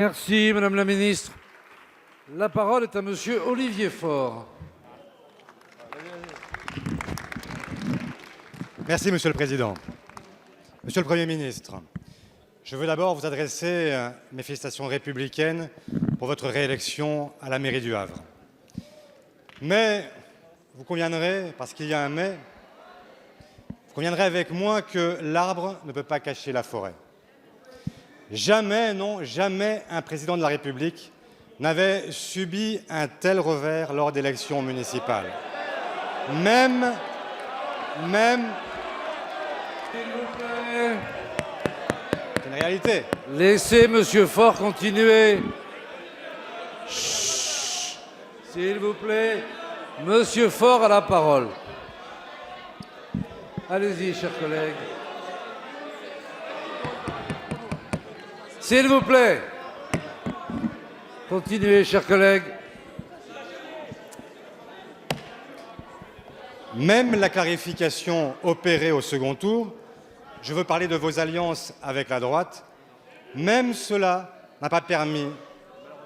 Merci, Madame la Ministre. La parole est à Monsieur Olivier Faure. Merci, Monsieur le Président. Monsieur le Premier ministre, je veux d'abord vous adresser mes félicitations républicaines pour votre réélection à la mairie du Havre. Mais vous conviendrez, parce qu'il y a un mais, vous conviendrez avec moi que l'arbre ne peut pas cacher la forêt. Jamais, non, jamais un président de la République n'avait subi un tel revers lors d'élections municipales. Même S'il vous plaît. C'est une réalité. Laissez Monsieur Faure continuer. Chut. S'il vous plaît. Monsieur Faure a la parole. Allez-y, chers collègues. S'il vous plaît. Continuez, chers collègues. Même la clarification opérée au second tour, je veux parler de vos alliances avec la droite, même cela n'a pas permis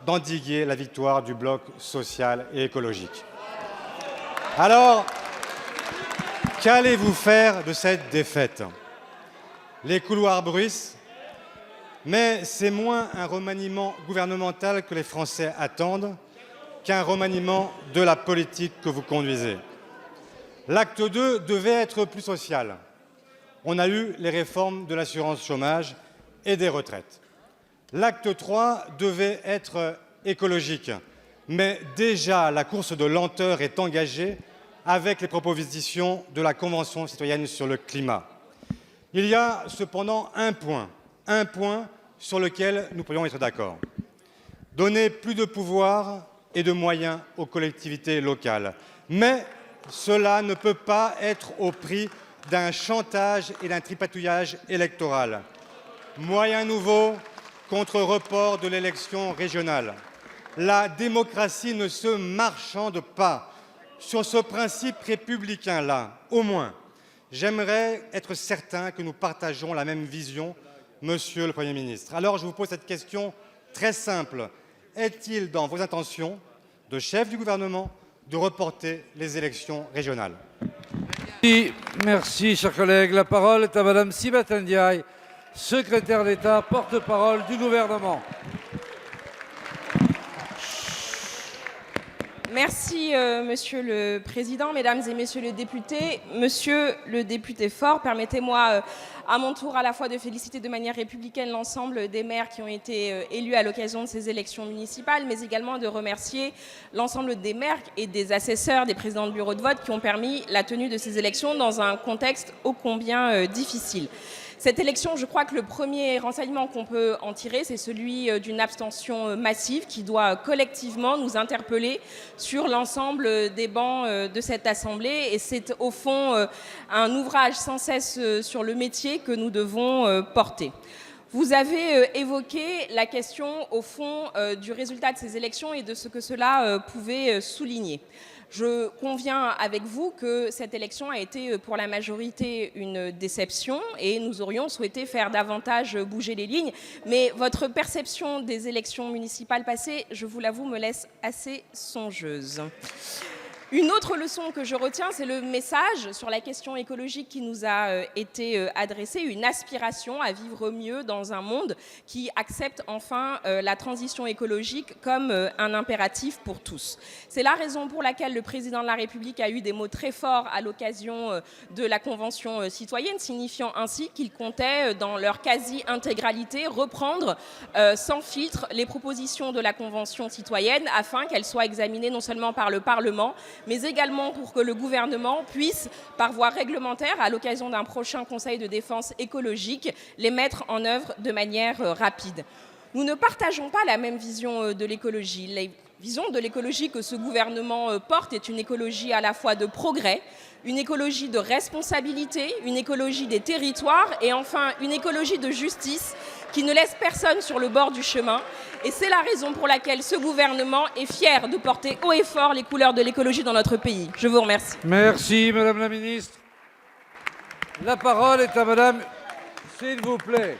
d'endiguer la victoire du bloc social et écologique. Alors, qu'allez-vous faire de cette défaite? Les couloirs bruissent, mais c'est moins un remaniement gouvernemental que les Français attendent qu'un remaniement de la politique que vous conduisez. L'acte 2 devait être plus social. On a eu les réformes de l'assurance chômage et des retraites. L'acte 3 devait être écologique, mais déjà la course de lenteur est engagée avec les propositions de la Convention citoyenne sur le climat. Il y a cependant un point sur lequel nous pourrions être d'accord. Donner plus de pouvoir et de moyens aux collectivités locales. Mais cela ne peut pas être au prix d'un chantage et d'un tripatouillage électoral. Moyens nouveaux contre report de l'élection régionale. La démocratie ne se marchande pas. Sur ce principe républicain-là, au moins, j'aimerais être certain que nous partageons la même vision, Monsieur le Premier ministre. Alors je vous pose cette question très simple. Est-il dans vos intentions de chef du gouvernement de reporter les élections régionales? Merci, chers collègues. La parole est à Madame Sibeth Ndiaye, secrétaire d'État, porte-parole du gouvernement. Merci, Monsieur le Président, Mesdames et Messieurs les députés. Monsieur le député Faure, permettez-moi à mon tour à la fois de féliciter de manière républicaine l'ensemble des maires qui ont été élus à l'occasion de ces élections municipales, mais également de remercier l'ensemble des maires et des assesseurs, des présidents de bureaux de vote qui ont permis la tenue de ces élections dans un contexte ô combien difficile. Cette élection, je crois que le premier renseignement qu'on peut en tirer, c'est celui d'une abstention massive qui doit collectivement nous interpeller sur l'ensemble des bancs de cette Assemblée. Et c'est au fond un ouvrage sans cesse sur le métier que nous devons porter. Vous avez évoqué la question, au fond, du résultat de ces élections et de ce que cela pouvait souligner. Je conviens avec vous que cette élection a été pour la majorité une déception et nous aurions souhaité faire davantage bouger les lignes. Mais votre perception des élections municipales passées, je vous l'avoue, me laisse assez songeuse. Une autre leçon que je retiens, c'est le message sur la question écologique qui nous a été adressé, une aspiration à vivre mieux dans un monde qui accepte enfin la transition écologique comme un impératif pour tous. C'est la raison pour laquelle le président de la République a eu des mots très forts à l'occasion de la Convention citoyenne, signifiant ainsi qu'il comptait, dans leur quasi-intégralité, reprendre sans filtre les propositions de la Convention citoyenne afin qu'elles soient examinées non seulement par le Parlement, mais également pour que le gouvernement puisse, par voie réglementaire, à l'occasion d'un prochain Conseil de défense écologique, les mettre en œuvre de manière rapide. Nous ne partageons pas la même vision de l'écologie. La vision de l'écologie que ce gouvernement porte est une écologie à la fois de progrès, une écologie de responsabilité, une écologie des territoires et enfin une écologie de justice qui ne laisse personne sur le bord du chemin. Et c'est la raison pour laquelle ce gouvernement est fier de porter haut et fort les couleurs de l'écologie dans notre pays. Je vous remercie. Merci, Madame la Ministre. La parole est à Madame, s'il vous plaît.